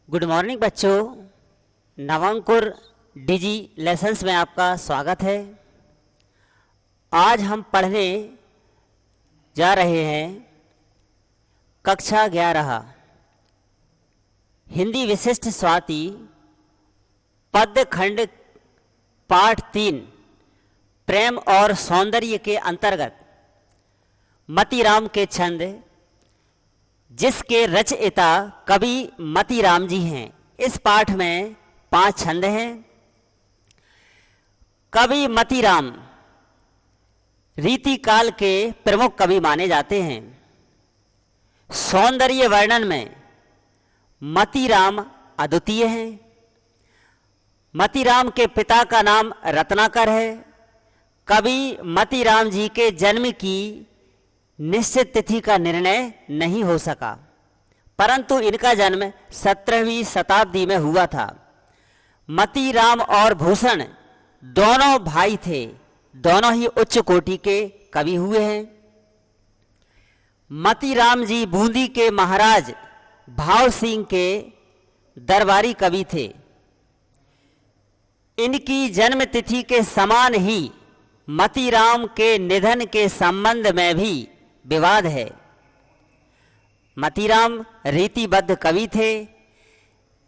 Good morning बच्चों, नवांकुर डिजी lessons में आपका स्वागत है। आज हम पढ़ने जा रहे हैं कक्षा 11 हिंदी विशिष्ट स्वाति पद्य खंड पाठ 3 प्रेम और सौंदर्य के अंतर्गत मतीराम के छंद, जिसके रचयिता कवि मतीराम जी हैं। इस पाठ में 5 छंद हैं। कवि मतीराम रीति काल के प्रमुख कवि माने जाते हैं। सौंदर्य वर्णन में मतीराम अद्वितीय हैं। मतीराम के पिता का नाम रत्नाकर है। कवि मतीराम जी के जन्म की निश्चित तिथि का निर्णय नहीं हो सका, परंतु इनका जन्म 17वीं शताब्दी में हुआ था। मतीराम और भूषण दोनों भाई थे। दोनों ही उच्च कोटि के कवि हुए हैं। मतीराम जी बूंदी के महाराज भाव सिंह के दरबारी कवि थे। इनकी जन्म तिथि के समान ही मतीराम के निधन के संबंध में भी विवाद है। मतीराम रीतिबद्ध कवि थे।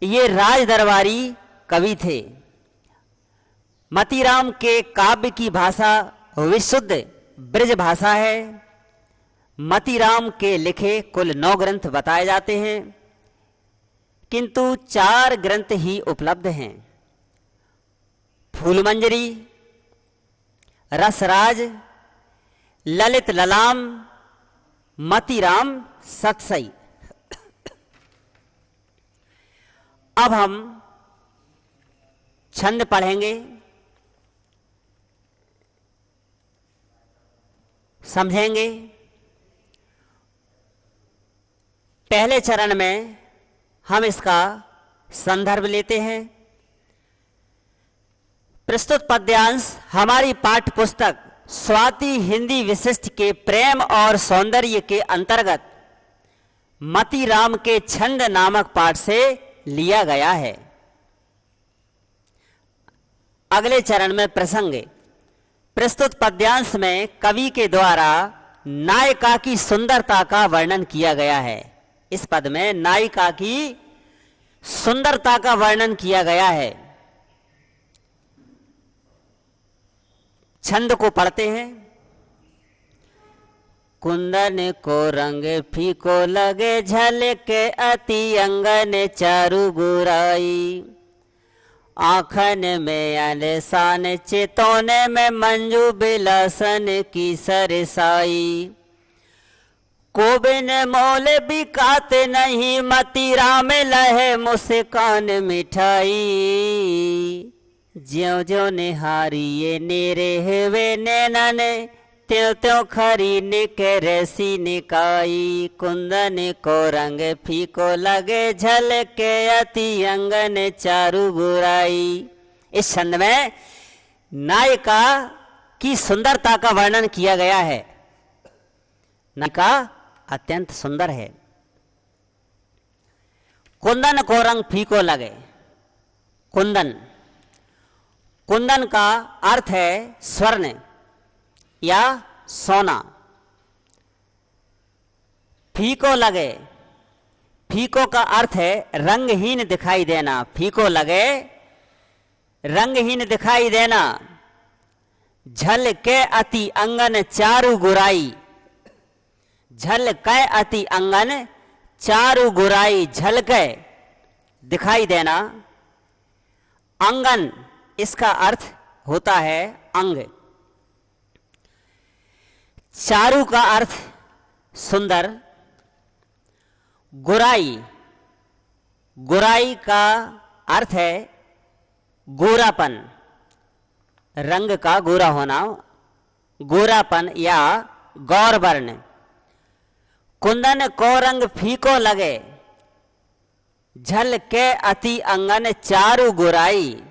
ये राज दरबारी कवि थे। मतीराम के काव्य की भाषा विशुद्ध ब्रज भाषा है। मतीराम के लिखे कुल 9 ग्रंथ बताए जाते हैं, किंतु 4 ग्रंथ ही उपलब्ध हैं। फूलमंजरी, रसराज, ललित ललाम, मतीराम सतसई। अब हम छंद पढ़ेंगे, समझेंगे। पहले चरण में हम इसका संदर्भ लेते हैं। प्रस्तुत पद्यांश हमारी पाठ्य पुस्तक स्वाति हिंदी विशिष्ट के प्रेम और सौंदर्य के अंतर्गत मतीराम के छंद नामक पाठ से लिया गया है। अगले चरण में प्रसंग। प्रस्तुत पद्यांश में कवि के द्वारा नायिका की सुंदरता का वर्णन किया गया है। इस पद में नायिका की सुंदरता का वर्णन किया गया है। छंद को पढ़ते हैं। कुंदन को रंग फीको लगे, झलके अति अंगन चारु गुराई। आँखन में अलसान, चितौने में मंजू बिलासन की सरसाई। कोबिन मोल बिकात नहीं, मतीराम लहे मुस्कान मिठाई। ज्यों ज्यों निहारिये नेरे हुए नैनन, त्यों त्यों खरी निकरसी निकाई। कुंदन को रंग फीको लगे, झलके अति अंगन चारु गुराई। इस छंद में नायिका की सुंदरता का वर्णन किया गया है। नायिका अत्यंत सुंदर है। कुंदन को रंग फीको लगे। कुंदन, कुंदन का अर्थ है स्वर्ण या सोना। फीको लगे, फीको का अर्थ है रंगहीन दिखाई देना। फीको लगे, रंगहीन दिखाई देना। झलके अति अंगन चारु गुराई। झलके अति अंगन चारु गुराई, झलके दिखाई देना। अंगन, इसका अर्थ होता है अंग। चारु का अर्थ सुंदर। गुराई, गुराई का अर्थ है गोरापन, रंग का गोरा होना, गोरापन या गौरवर्ण। कुंदन को रंग फीको लगे, झलके अति अंगन चारु गुराई।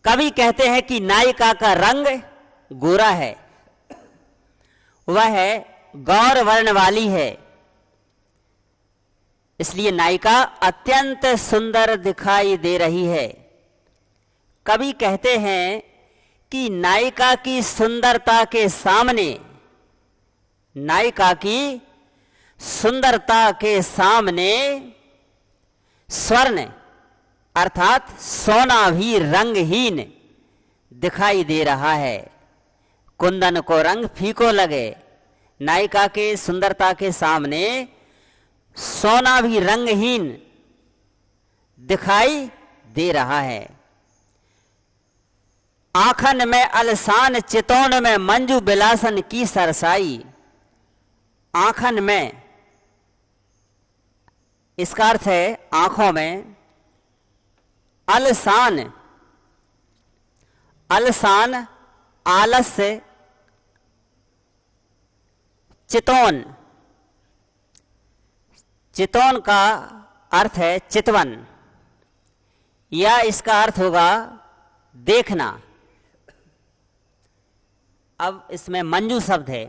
कवि कहते हैं कि नायिका का रंग गोरा है, वह गौर वर्ण वाली है, इसलिए नायिका अत्यंत सुंदर दिखाई दे रही है। कवि कहते हैं कि नायिका की सुंदरता के सामने, नायिका की सुंदरता के सामने स्वर्ण अर्थात सोना भी रंगहीन दिखाई दे रहा है। कुंदन को रंग फीको लगे, नायिका के सुंदरता के सामने सोना भी रंगहीन दिखाई दे रहा है। आंखन में अलसान चितौन में मंजू बिलासन की सरसाई। आंखन में, इसका अर्थ है आंखों में। अलसान, अलसान आलस्य, चितौन, चितौन का अर्थ है चितवन, या इसका अर्थ होगा देखना। अब इसमें मंजू शब्द है।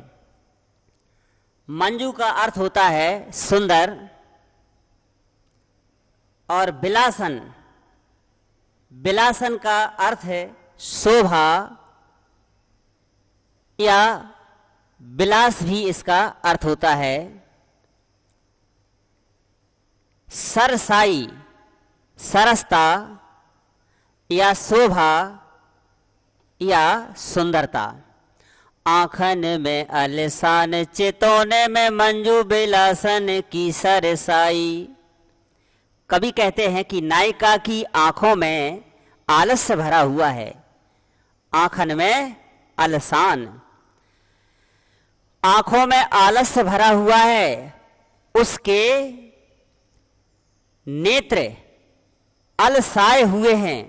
मंजू का अर्थ होता है सुंदर, और बिलासन, बिलासन का अर्थ है शोभा, या विलास भी इसका अर्थ होता है। सरसाई, सरसता या शोभा या सुंदरता। आंखन में अलसान चितौने में मंजू बिलासन की सरसाई। कवि कहते हैं कि नायिका की आंखों में आलस्य भरा हुआ है। आंखन में अलसान, आंखों में आलस्य भरा हुआ है। उसके नेत्र अलसाए हुए हैं।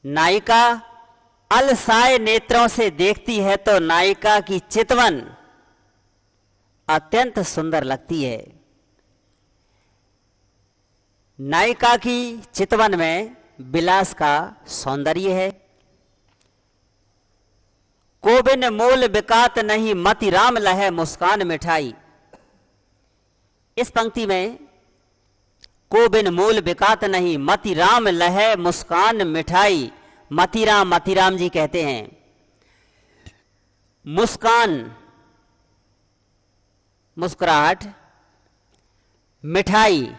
नायिका अलसाए नेत्रों से देखती है तो नायिका की चितवन अत्यंत सुंदर लगती है। नायिका की चितवन में विलास का सौंदर्य है। को बिन मोल बिकात नहीं मति राम लहै मुस्कान मिठाई। इस पंक्ति में को बिन मोल बिकात नहीं मति राम लहै मुस्कान मिठाई। मतिराम, मतिराम जी कहते हैं। मुस्कान मुस्कुराहट, मिठाई,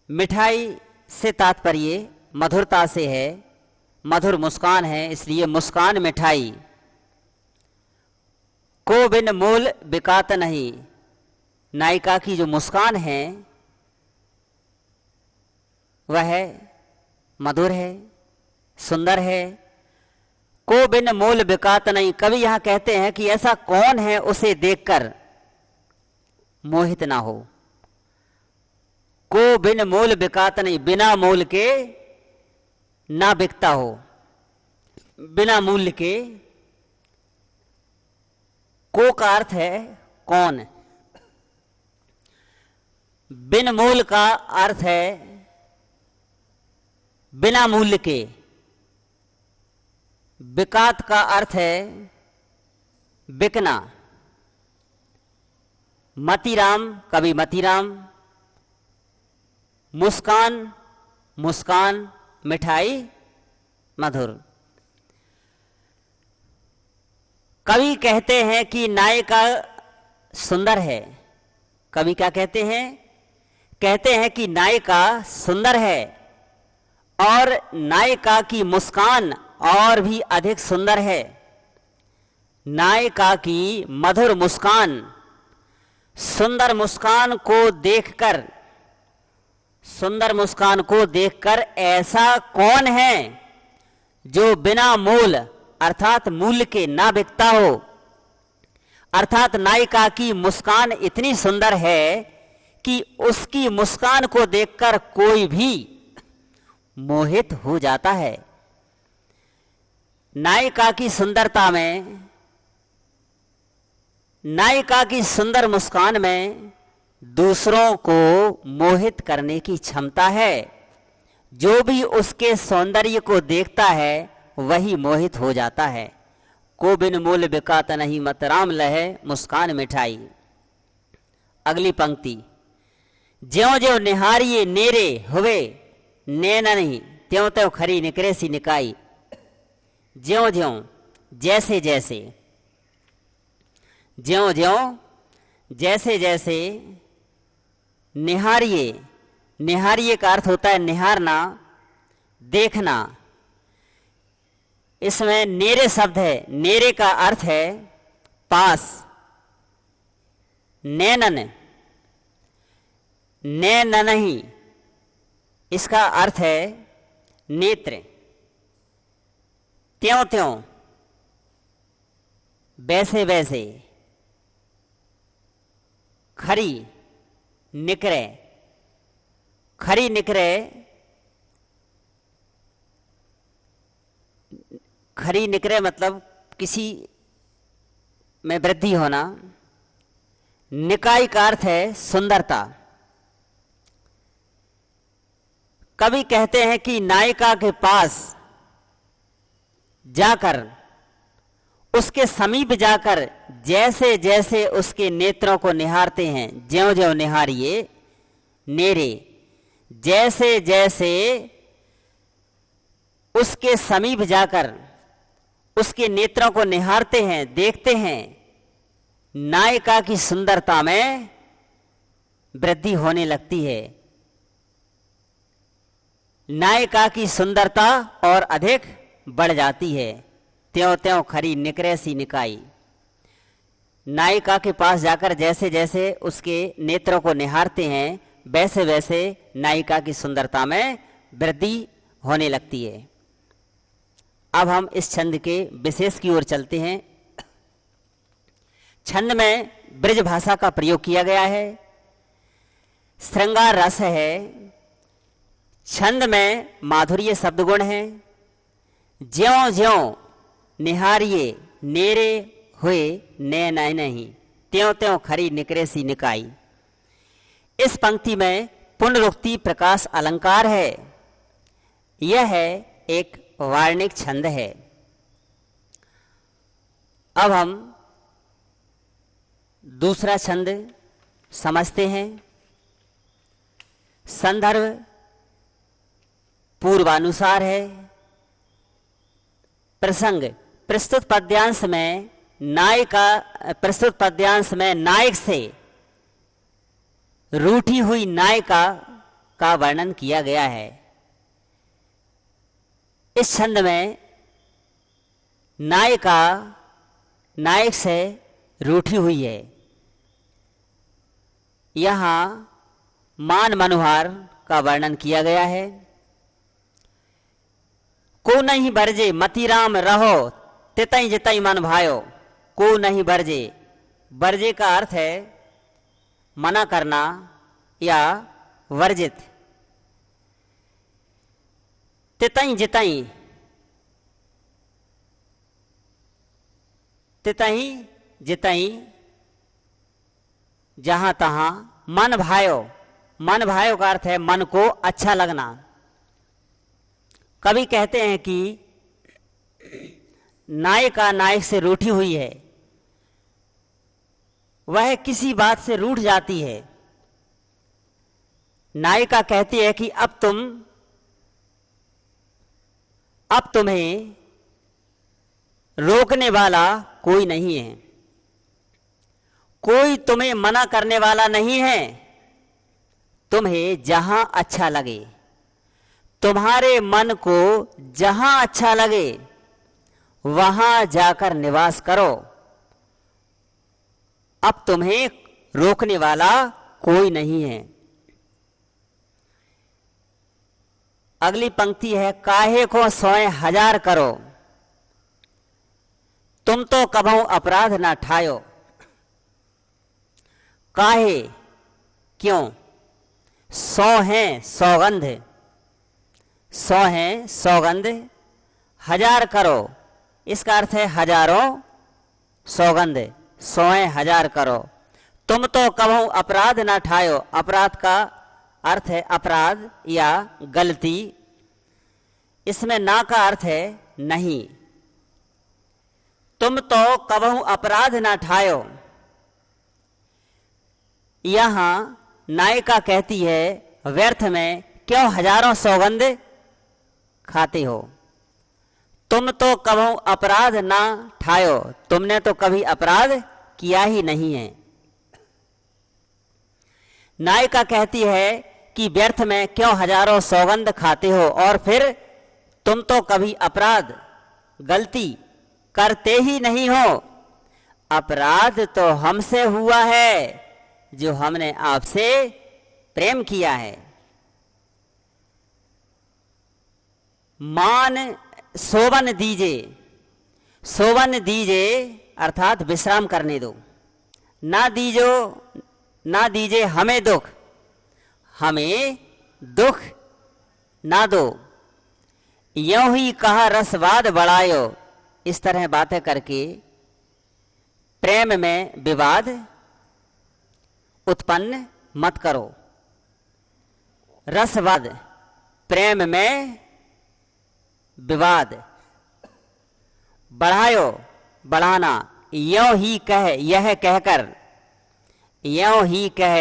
मिठाई से तात्पर्य मधुरता से है। मधुर मुस्कान है, इसलिए मुस्कान मिठाई। को बिन मोल बिकात नहीं, नायिका की जो मुस्कान है वह मधुर है, सुंदर है। को बिन मोल बिकात नहीं। कवि यहां कहते हैं कि ऐसा कौन है उसे देखकर मोहित ना हो। को बिन मोल बिकात नहीं, बिना मोल के ना बिकता हो, बिना मूल्य के। को का अर्थ है कौन। बिन मूल का अर्थ है बिना मूल्य के। बिकात का अर्थ है बिकना। मतिराम, कवि मतिराम। मुस्कान, मुस्कान, मिठाई, मधुर। कवि कहते हैं कि नायिका सुंदर है। कवि क्या कहते हैं? कहते हैं कि नायिका सुंदर है और नायिका की मुस्कान और भी अधिक सुंदर है। नायिका की मधुर मुस्कान, सुंदर मुस्कान को देखकर, सुंदर मुस्कान को देखकर ऐसा कौन है जो बिना मूल अर्थात मूल्य के ना बिकता हो। अर्थात नायिका की मुस्कान इतनी सुंदर है कि उसकी मुस्कान को देखकर कोई भी मोहित हो जाता है। नायिका की सुंदरता में, नायिका की सुंदर मुस्कान में दूसरों को मोहित करने की क्षमता है। जो भी उसके सौंदर्य को देखता है वही मोहित हो जाता है। को बिन मूल बिकात नहीं मत राम लहै मुस्कान मिठाई। अगली पंक्ति, ज्यों ज्यों निहारिये नेरे हुए नैना नहीं, त्यों त्यों खरी निकरे सी निकाई। ज्यों ज्यों जैसे जैसे, ज्यों ज्यों जैसे जैसे, निहारिये, निहारिये का अर्थ होता है निहारना, देखना। इसमें नेरे शब्द है, नेरे का अर्थ है पास। नैनन, नैनन ही, इसका अर्थ है नेत्र। त्यों त्यों, वैसे वैसे। खरी निकरे, खरी निकरे, खरी निकरे मतलब किसी में वृद्धि होना। निकाई का अर्थ है सुंदरता। कवि कहते हैं कि नायिका के पास जाकर, उसके समीप जाकर जैसे जैसे उसके नेत्रों को निहारते हैं, ज्यों ज्यों निहारिये नेरे, जैसे जैसे उसके समीप जाकर उसके नेत्रों को निहारते हैं, देखते हैं, नायिका की सुंदरता में वृद्धि होने लगती है। नायिका की सुंदरता और अधिक बढ़ जाती है। त्यों त्यों खरी निकरे सी निकाई। नायिका के पास जाकर जैसे जैसे उसके नेत्रों को निहारते हैं, वैसे वैसे नायिका की सुंदरता में वृद्धि होने लगती है। अब हम इस छंद के विशेष की ओर चलते हैं। छंद में ब्रज भाषा का प्रयोग किया गया है, श्रृंगार रस है, छंद में माधुर्य शब्दगुण है। ज्यों ज्यों निहारिये नेरे हुए नैना नहीं, त्यों त्यों खरी निकरे सी निकाई। इस पंक्ति में पुनरुक्ति प्रकाश अलंकार है। यह है एक वार्णिक छंद है। अब हम दूसरा छंद समझते हैं। संदर्भ पूर्वानुसार है। प्रसंग, प्रस्तुत पद्यांश में नायिका, प्रस्तुत पद्यांश में नायक से रूठी हुई नायिका का वर्णन किया गया है। इस छंद में नायिका नायक से रूठी हुई है। यहाँ मान मनोहार का वर्णन किया गया है। को नहीं बरजे मतीराम रहो, तितई जितई मन भायो। को नहीं बरजे, बरजे का अर्थ है मना करना या वर्जित। तितई जितई, तितई जितई जहां तहां। मन भायो, मन भायो का अर्थ है मन को अच्छा लगना। कवि कहते हैं कि नायिका नायक से रूठी हुई है, वह किसी बात से रूठ जाती है। नायिका कहती है कि अब तुम्हें रोकने वाला कोई नहीं है, कोई तुम्हें मना करने वाला नहीं है। तुम्हें जहां अच्छा लगे, तुम्हारे मन को जहां अच्छा लगे वहां जाकर निवास करो। अब तुम्हें रोकने वाला कोई नहीं है। अगली पंक्ति है, काहे को सोए हजार करो, तुम तो कभू अपराध ना ठायो। काहे, क्यों, सौ है सौगंध, सौ है सौगंध, हजार करो, इसका अर्थ है हजारों सौगंध, सोए हजार करो। तुम तो कभू अपराध ना ठायो, अपराध का अर्थ है अपराध या गलती। इसमें ना का अर्थ है नहीं। तुम तो कभू अपराध ना ठायो, यहाँ नायिका कहती है, व्यर्थ में क्यों हजारों सौगंध खाते हो, तुम तो कभू अपराध ना ठायो, तुमने तो कभी अपराध किया ही नहीं है। नायिका कहती है कि व्यर्थ में क्यों हजारों सौगंध खाते हो, और फिर तुम तो कभी अपराध गलती करते ही नहीं हो। अपराध तो हमसे हुआ है जो हमने आपसे प्रेम किया है। मान सोवन दीजिए, सोवन दीजिए अर्थात विश्राम करने दो, ना दीजिए हमें दुख, हमें दुख ना दो। यों ही कहा रसवाद बढ़ायो, इस तरह बातें करके प्रेम में विवाद उत्पन्न मत करो। रसवाद, प्रेम में विवाद, बढ़ायो बढ़ाना, यों ही कह यह कहकर, यों ही कह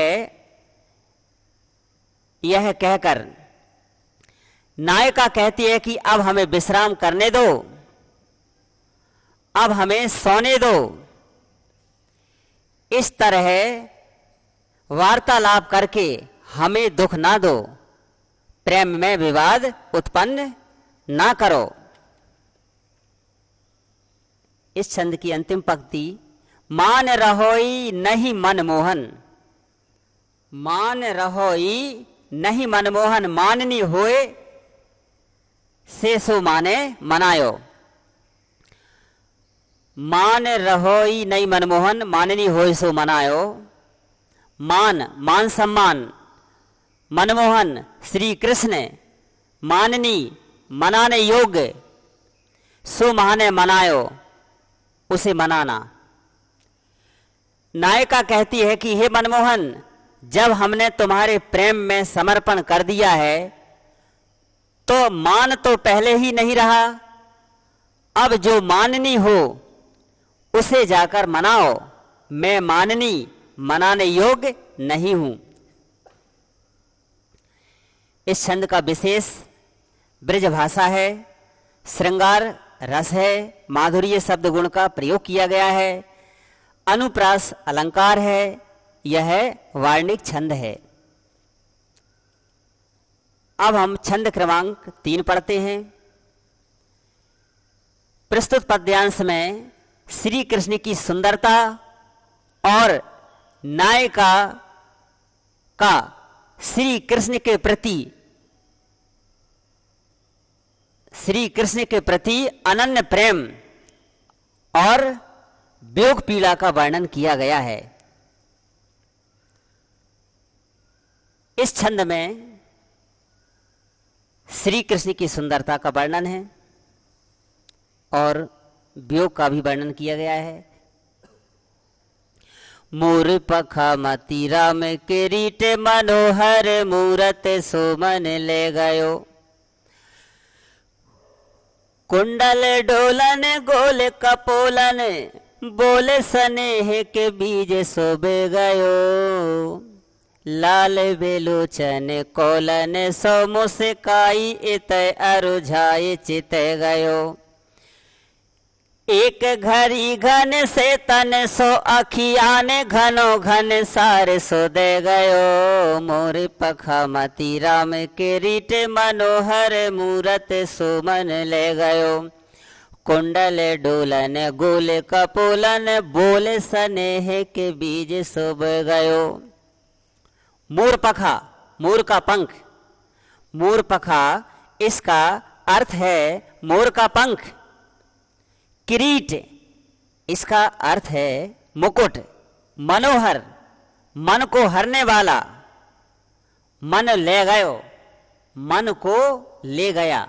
यह कहकर नायिका कहती है कि अब हमें विश्राम करने दो, अब हमें सोने दो। इस तरह वार्तालाप करके हमें दुख ना दो, प्रेम में विवाद उत्पन्न ना करो। इस छंद की अंतिम पंक्ति, मान रहोई नहीं मनमोहन, मान रहोई नहीं मनमोहन, माननी होए से सो माने मनायो। मान रहोई नहीं मनमोहन, माननी होए सो मनायो। मान सम्मान, मनमोहन श्री कृष्ण, माननी मनाने योग्य, सो माने मनायो उसे मनाना। नायिका कहती है कि हे मनमोहन, जब हमने तुम्हारे प्रेम में समर्पण कर दिया है तो मान तो पहले ही नहीं रहा, अब जो माननी हो उसे जाकर मनाओ, मैं माननी मनाने योग्य नहीं हूं। इस छंद का विशेष ब्रज भाषा है, श्रृंगार रस है, माधुर्य शब्द गुण का प्रयोग किया गया है, अनुप्रास अलंकार है, यह वार्णिक छंद है। अब हम छंद क्रमांक 3 पढ़ते हैं। प्रस्तुत पद्यांश में श्री कृष्ण की सुंदरता और नायिका का श्री कृष्ण के प्रति अनन्य प्रेम और वियोग पीड़ा का वर्णन किया गया है। इस छंद में श्री कृष्ण की सुंदरता का वर्णन है और वियोग का भी वर्णन किया गया है। मोर पखा मती राम किरीट मनोहर मूरत सोमन ले गयो। कुंडल डोलन गोल कपोलन बोले स्नेह के बीज शोभे गयो। लाल बेलोचन कोलन सो मुस्काई इत अरुझाए चित गयो। एक घड़ी घन से तन सो अखियान घनो घन सार सो दे गयो। मोर पखा मती राम किरीट मनोहर मूरत सुमन ले गयो। कुंडल डोलन गोल कपोलन बोले स्नेह के बीज शोभ गयो। मोर पखा, मोर का पंख, मोर पखा इसका अर्थ है मोर का पंख। किरीट इसका अर्थ है मुकुट। मनोहर मन को हरने वाला। मन ले गयो, मन को ले गया,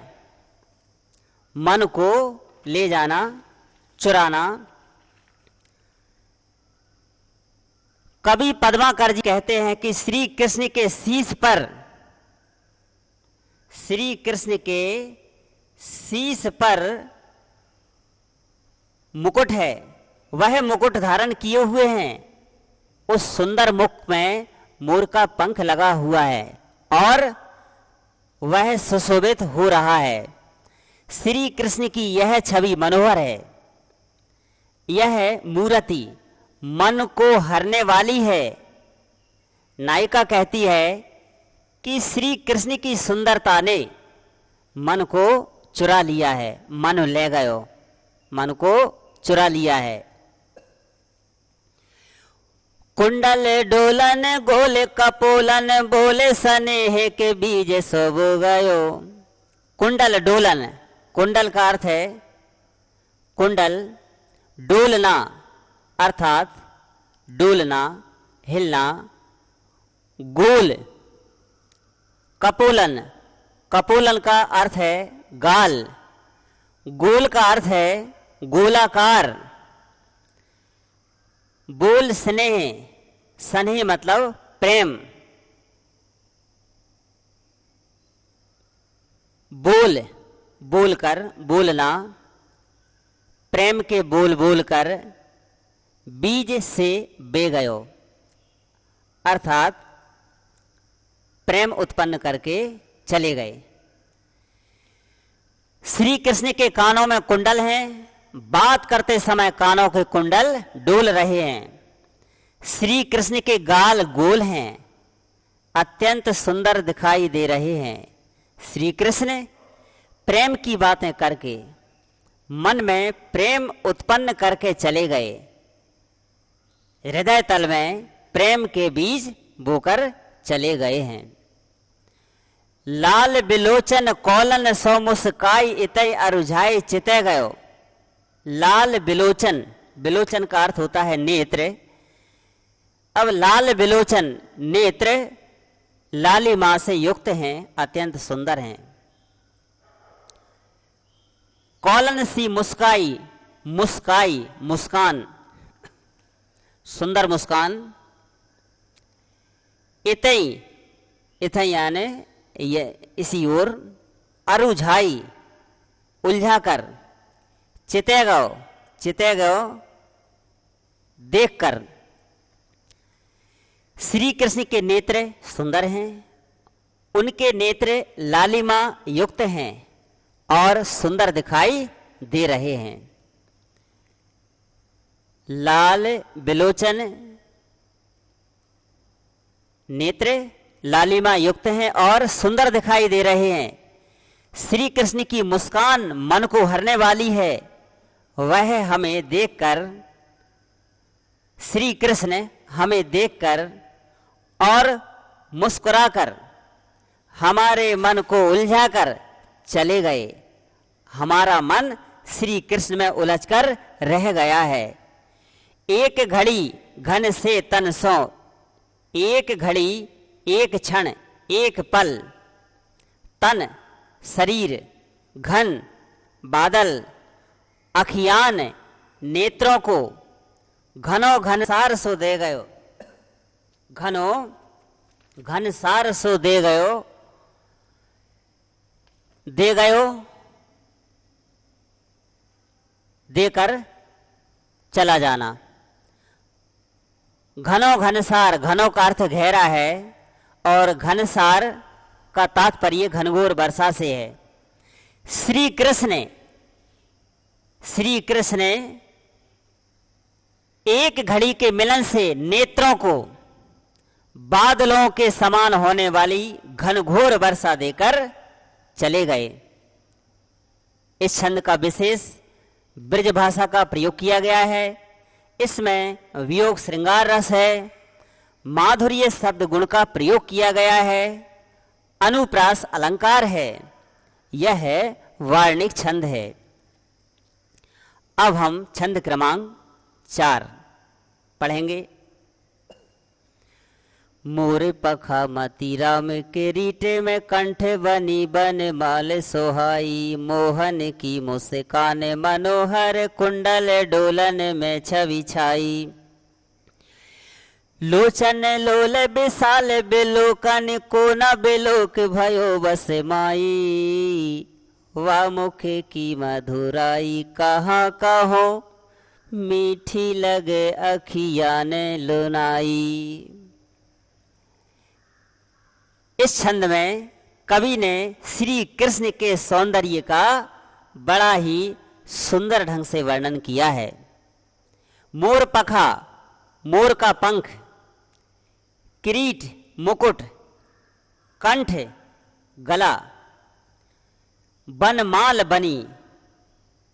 मन को ले जाना, चुराना। कवि पद्माकर जी कहते हैं कि श्री कृष्ण के शीश पर, श्री कृष्ण के शीश पर मुकुट है, वह मुकुट धारण किए हुए हैं। उस सुंदर मुख में मोर का पंख लगा हुआ है और वह सुशोभित हो रहा है। श्री कृष्ण की यह छवि मनोहर है। यह मूर्ति मन को हरने वाली है। नायिका कहती है कि श्री कृष्ण की सुंदरता ने मन को चुरा लिया है। मन ले गयो, मन को चुरा लिया है। कुंडल डोलन गोले कपोलन, बोले स्नेह के बीज सोब गयो। कुंडल डोलन, कुंडल का अर्थ है कुंडल, डोलना अर्थात डोलना, हिलना। गोल, कपोलन, कपोलन का अर्थ है गाल। गोल का अर्थ है गोलाकार। बोल स्नेह, स्नेह मतलब प्रेम। बोल, बोलकर, बोलना, प्रेम के बोल बोलकर, बीज से बे गयो अर्थात प्रेम उत्पन्न करके चले गए। श्री कृष्ण के कानों में कुंडल हैं। बात करते समय कानों के कुंडल डोल रहे हैं। श्री कृष्ण के गाल गोल हैं, अत्यंत सुंदर दिखाई दे रहे हैं। श्री कृष्ण प्रेम की बातें करके मन में प्रेम उत्पन्न करके चले गए। हृदय तल में प्रेम के बीज बोकर चले गए हैं। लाल बिलोचन कौलन सो मुस्काई, इतई अरुझाई चिते गयो। लाल बिलोचन, बिलोचन का अर्थ होता है नेत्र। अब लाल बिलोचन नेत्र लालिमा से युक्त हैं, अत्यंत सुंदर हैं। कौलन सी मुस्काई, मुस्काई मुस्कान, सुंदर मुस्कान। इतई, इतई यानी ये इसी ओर, अरुझाई उलझा कर, चिते गयो, चिते गयो देखकर। श्री कृष्ण के नेत्र सुंदर हैं, उनके नेत्र लालिमा युक्त हैं और सुंदर दिखाई दे रहे हैं। लाल बिलोचन नेत्र लालिमा युक्त हैं और सुंदर दिखाई दे रहे हैं। श्री कृष्ण की मुस्कान मन को हरने वाली है। वह हमें देखकर, श्री कृष्ण हमें देखकर और मुस्कुराकर हमारे मन को उलझाकर चले गए। हमारा मन श्री कृष्ण में उलझकर रह गया है। एक घड़ी घन से तन सो, एक घड़ी, एक क्षण, एक पल, तन शरीर, घन बादल, अखियान नेत्रों को, घनो घनसार सो दे गयो, घनो घनसार सो दे गयो, दे गयो देकर चला जाना। घनो घनसार, घनो का अर्थ गहरा है और घनसार का तात्पर्य घनघोर वर्षा से है। श्री कृष्ण एक घड़ी के मिलन से नेत्रों को बादलों के समान होने वाली घनघोर वर्षा देकर चले गए। इस छंद का विशेष ब्रज भाषा का प्रयोग किया गया है। इसमें वियोग श्रृंगार रस है, माधुर्य शब्द गुण का प्रयोग किया गया है, अनुप्रास अलंकार है। यह वार्णिक छंद है। अब हम छंद क्रमांक 4 पढ़ेंगे। मोरे पखा मती राम के रीटे में कंठ बनी बन माल सोहाई, मोहन की मुस्कान मनोहर कुंडल डोलन में छवि छाई। लोचन लोल विशाल बिलोकन को न बिलोक भयो बस माई, वा मुख की मधुराई कहाँ कहो मीठी लगे अखियान लुनाई। इस छंद में कवि ने श्री कृष्ण के सौंदर्य का बड़ा ही सुंदर ढंग से वर्णन किया है। मोर पखा, मोर का पंख, किरीट, मुकुट, कंठ, गला, बनमाल बनी,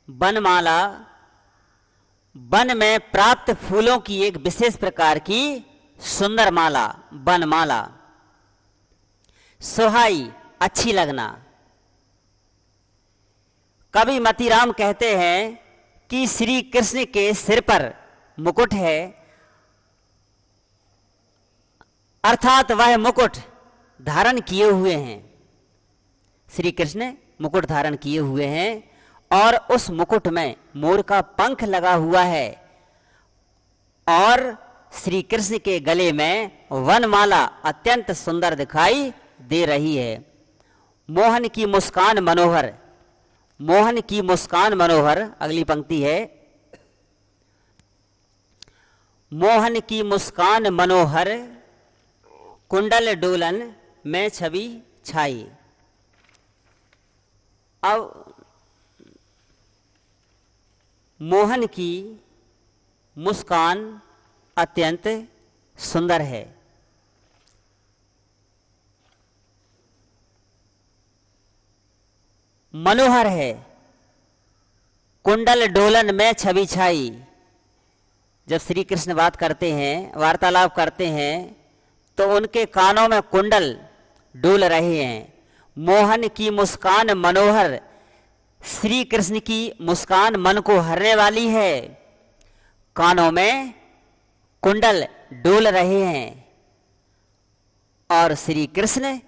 बनमाला, वन में प्राप्त फूलों की एक विशेष प्रकार की सुंदर माला, बनमाला। सुहाई, अच्छी लगना। कवि मतीराम कहते हैं कि श्री कृष्ण के सिर पर मुकुट है, अर्थात वह मुकुट धारण किए हुए हैं। श्री कृष्ण मुकुट धारण किए हुए हैं और उस मुकुट में मोर का पंख लगा हुआ है और श्री कृष्ण के गले में वनमाला अत्यंत सुंदर दिखाई दे रही है। मोहन की मुस्कान मनोहर, मोहन की मुस्कान मनोहर। अगली पंक्ति है, मोहन की मुस्कान मनोहर, कुंडल डोलन में छवि छाई। अब मोहन की मुस्कान अत्यंत सुंदर है। मनोहर है, कुंडल डोलन में छवि छाई। जब श्री कृष्ण बात करते हैं, वार्तालाप करते हैं, तो उनके कानों में कुंडल डोल रहे हैं। मोहन की मुस्कान मनोहर, श्री कृष्ण की मुस्कान मन को हरने वाली है। कानों में कुंडल डोल रहे हैं और श्री कृष्ण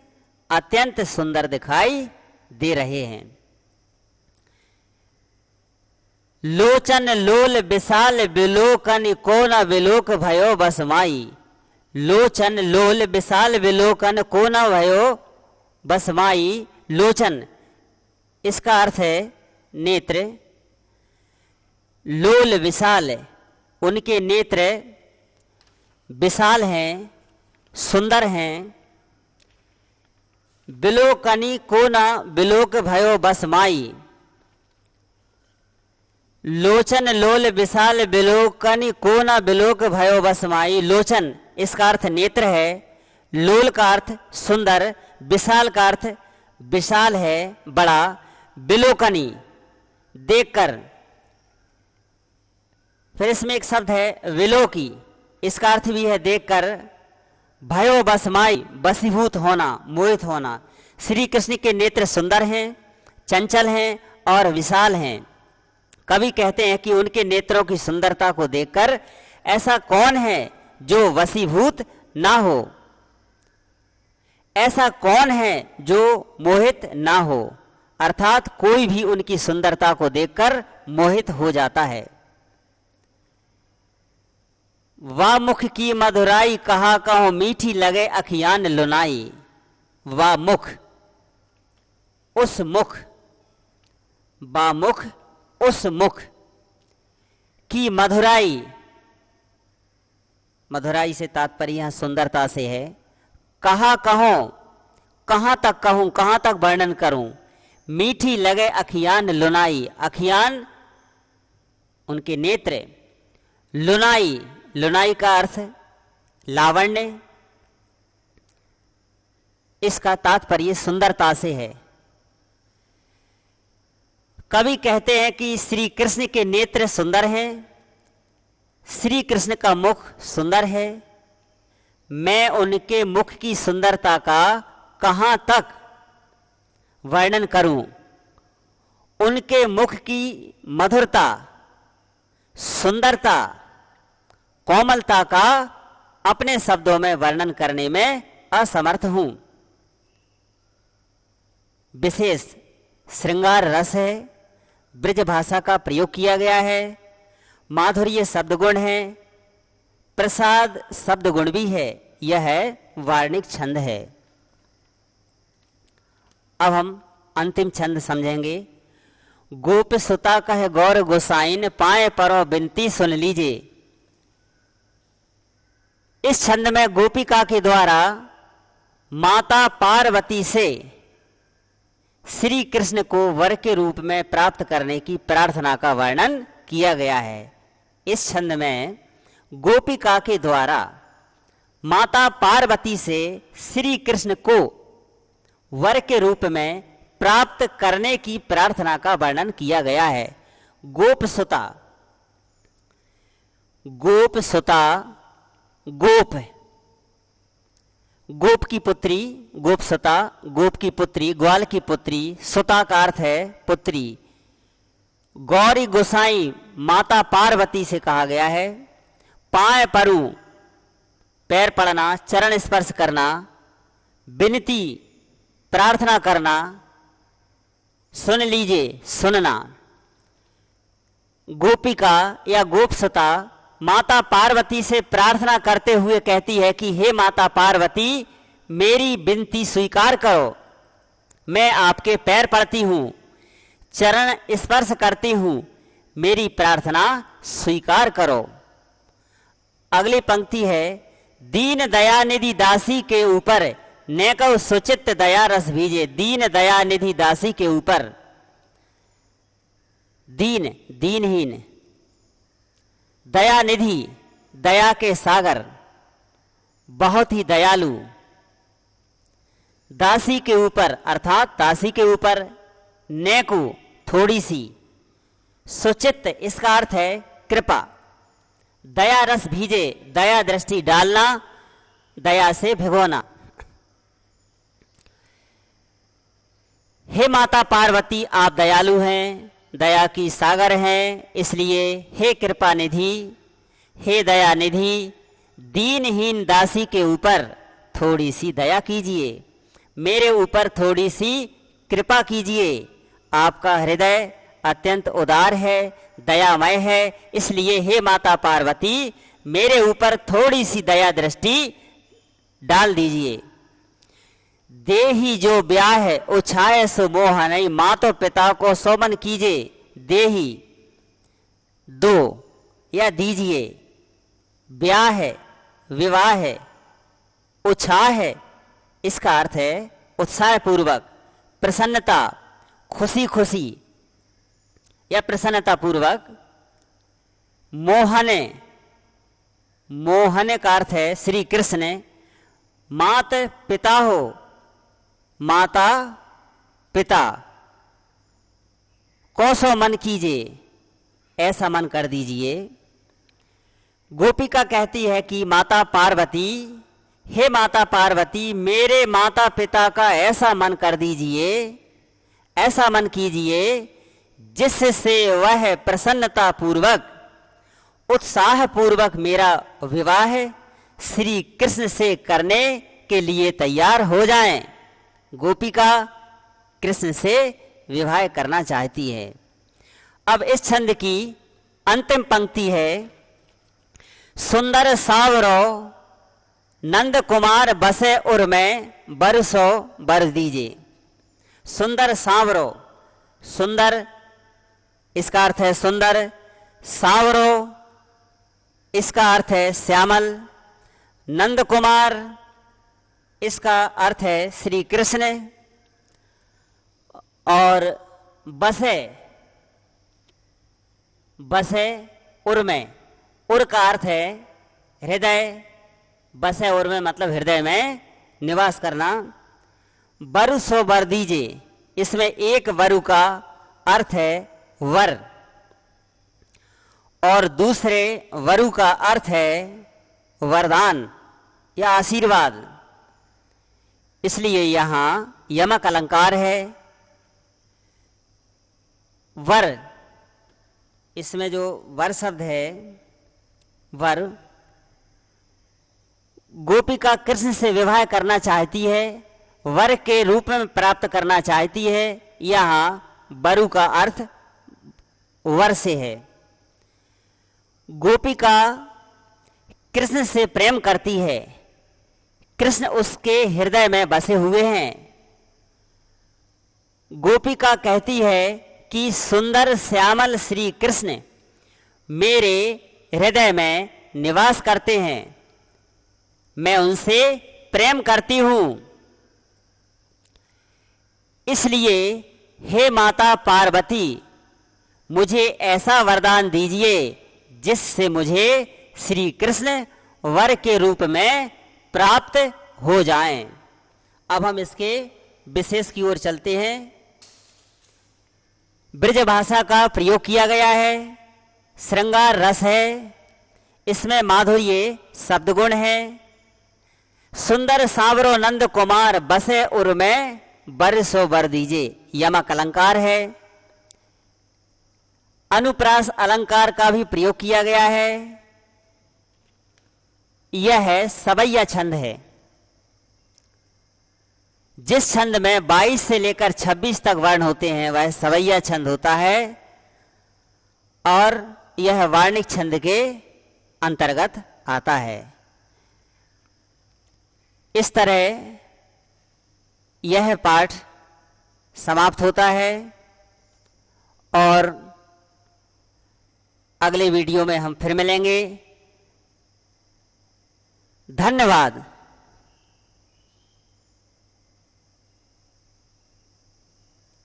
अत्यंत सुंदर दिखाई दे रहे हैं। लोचन लोल विशाल विलोकन को न विलोक भयो बसमाई। लोचन लोल विशाल विलोकन को न भयो बसमाई। लोचन, इसका अर्थ है नेत्र। लोल विशाल, उनके नेत्र विशाल हैं, सुंदर हैं। विलोकनी को न विलोक भयो बसमाई। लोचन लोल विशाल विलोकनी को न विलोक भयो बसमाई। लोचन, इसका अर्थ नेत्र है। लोल का अर्थ सुंदर, विशाल का अर्थ विशाल है, बड़ा। विलोकनी, देखकर। फिर इसमें एक शब्द है विलोकी, इसका अर्थ भी है देखकर। भयो बसमाई, बसीभूत होना, मोहित होना। श्री कृष्ण के नेत्र सुंदर हैं, चंचल हैं और विशाल हैं। कवि कहते हैं कि उनके नेत्रों की सुंदरता को देखकर ऐसा कौन है जो वशीभूत ना हो, ऐसा कौन है जो मोहित ना हो। अर्थात कोई भी उनकी सुंदरता को देखकर मोहित हो जाता है। वाह मुख की मधुराई कहा कहो मीठी लगे अखियान लुनाई। वाह मुख, उस मुख, वाह मुख, उस मुख की मधुराई। मधुराई से तात्पर्य यहां सुंदरता से है। कहा कहो, कहां तक कहूं, कहां तक वर्णन करूं। मीठी लगे अखियान लुनाई। अखियान उनके नेत्र। लुनाई, लुनाई का अर्थ लावण्य। इसका तात्पर्य सुंदरता से है। कवि कहते हैं कि श्री कृष्ण के नेत्र सुंदर हैं, श्री कृष्ण का मुख सुंदर है। मैं उनके मुख की सुंदरता का कहां तक वर्णन करूं। उनके मुख की मधुरता, सुंदरता, कोमलता का अपने शब्दों में वर्णन करने में असमर्थ हूं। विशेष श्रृंगार रस है, ब्रज भाषा का प्रयोग किया गया है, माधुर्य शब्द गुण है, प्रसाद शब्द गुण भी है। यह वार्णिक छंद है। अब हम अंतिम छंद समझेंगे। गोप सुता कह गौर गोसाइन पाए परो बिनती सुन लीजिए। इस छंद में गोपिका के द्वारा माता पार्वती से श्री कृष्ण को वर के रूप में प्राप्त करने की प्रार्थना का वर्णन किया गया है। इस छंद में गोपिका के द्वारा माता पार्वती से श्री कृष्ण को वर के रूप में प्राप्त करने की प्रार्थना का वर्णन किया गया है। गोप सुता, गोप सुता, गोप गोप की पुत्री, गोप सुता गोप की पुत्री, ग्वाल की पुत्री, सुता का अर्थ है पुत्री। गौरी गोसाई माता पार्वती से कहा गया है। पाए परु पैर पड़ना, चरण स्पर्श करना, विनती प्रार्थना करना, सुन लीजिए सुनना। गोपिका या गोपसुता माता पार्वती से प्रार्थना करते हुए कहती है कि हे माता पार्वती, मेरी विनती स्वीकार करो, मैं आपके पैर पड़ती हूं, चरण स्पर्श करती हूं, मेरी प्रार्थना स्वीकार करो। अगली पंक्ति है, दीन दया निधि दासी के ऊपर नेकव सुचित दया रस भीजे। दीन दया निधि दासी के ऊपर, दीन दीनहीन, दया निधि दया के सागर, बहुत ही दयालु, दासी के ऊपर अर्थात दासी के ऊपर, नेकु थोड़ी सी, सुचित इसका अर्थ है कृपा, दया रस भीजे दया दृष्टि डालना, दया से भिगोना। हे माता पार्वती, आप दयालु हैं, दया की सागर हैं, इसलिए हे कृपा निधि, हे दया निधि, दीनहीन दासी के ऊपर थोड़ी सी दया कीजिए, मेरे ऊपर थोड़ी सी कृपा कीजिए। आपका हृदय अत्यंत उदार है, दयामय है, इसलिए हे माता पार्वती, मेरे ऊपर थोड़ी सी दया दृष्टि डाल दीजिए। देही जो ब्याह है उछाए सो मोह नहीं, मातो पिता को सोमन कीजिए। देही दो या दीजिए, ब्याह है विवाह है, उछाह है इसका अर्थ है उत्साह पूर्वक, प्रसन्नता खुशी खुशी या प्रसन्नता पूर्वक। मोहने, मोहने का अर्थ है श्री कृष्ण। मात पिता हो, माता पिता, कौसो मन कीजिए, ऐसा मन कर दीजिए। गोपिका कहती है कि माता पार्वती, हे माता पार्वती, मेरे माता पिता का ऐसा मन कर दीजिए, ऐसा मन कीजिए जिससे वह प्रसन्नता पूर्वक, उत्साह पूर्वक मेरा विवाह श्री कृष्ण से करने के लिए तैयार हो जाएं। गोपिका कृष्ण से विवाह करना चाहती है। अब इस छंद की अंतिम पंक्ति है, सुंदर सावरो नंद कुमार बसे उर में बरसो बर दीजिए। सुंदर सांवरो, सुंदर इसका अर्थ है सुंदर, सांवरो इसका अर्थ है श्यामल, नंद कुमार इसका अर्थ है श्री कृष्ण, और बसे, बसे उर में, उर का अर्थ है हृदय, बसे उर में मतलब हृदय में निवास करना। बर सो बर दीजिए, इसमें एक वरु का अर्थ है वर और दूसरे वरु का अर्थ है वरदान या आशीर्वाद, इसलिए यहां यमक अलंकार है। वर, इसमें जो वर शब्द है, वर, गोपिका कृष्ण से विवाह करना चाहती है, वर के रूप में प्राप्त करना चाहती है। यहां बरु का अर्थ वर से है। गोपिका कृष्ण से प्रेम करती है, कृष्ण उसके हृदय में बसे हुए हैं। गोपिका कहती है कि सुंदर श्यामल श्री कृष्ण मेरे हृदय में निवास करते हैं, मैं उनसे प्रेम करती हूं। इसलिए हे माता पार्वती, मुझे ऐसा वरदान दीजिए जिससे मुझे श्री कृष्ण वर के रूप में प्राप्त हो जाएं। अब हम इसके विशेष की ओर चलते हैं। ब्रज भाषा का प्रयोग किया गया है, श्रृंगार रस है, इसमें माधुर्य शब्दगुण है। सुंदर सांवरो नंद कुमार बसे उर में बरसो बर दीजिए, यमक अलंकार है। अनुप्रास अलंकार का भी प्रयोग किया गया है। यह है सवैया छंद है। जिस छंद में 22 से लेकर 26 तक वर्ण होते हैं वह सवैया छंद होता है और यह वार्णिक छंद के अंतर्गत आता है। इस तरह यह पाठ समाप्त होता है और अगले वीडियो में हम फिर मिलेंगे। धन्यवाद।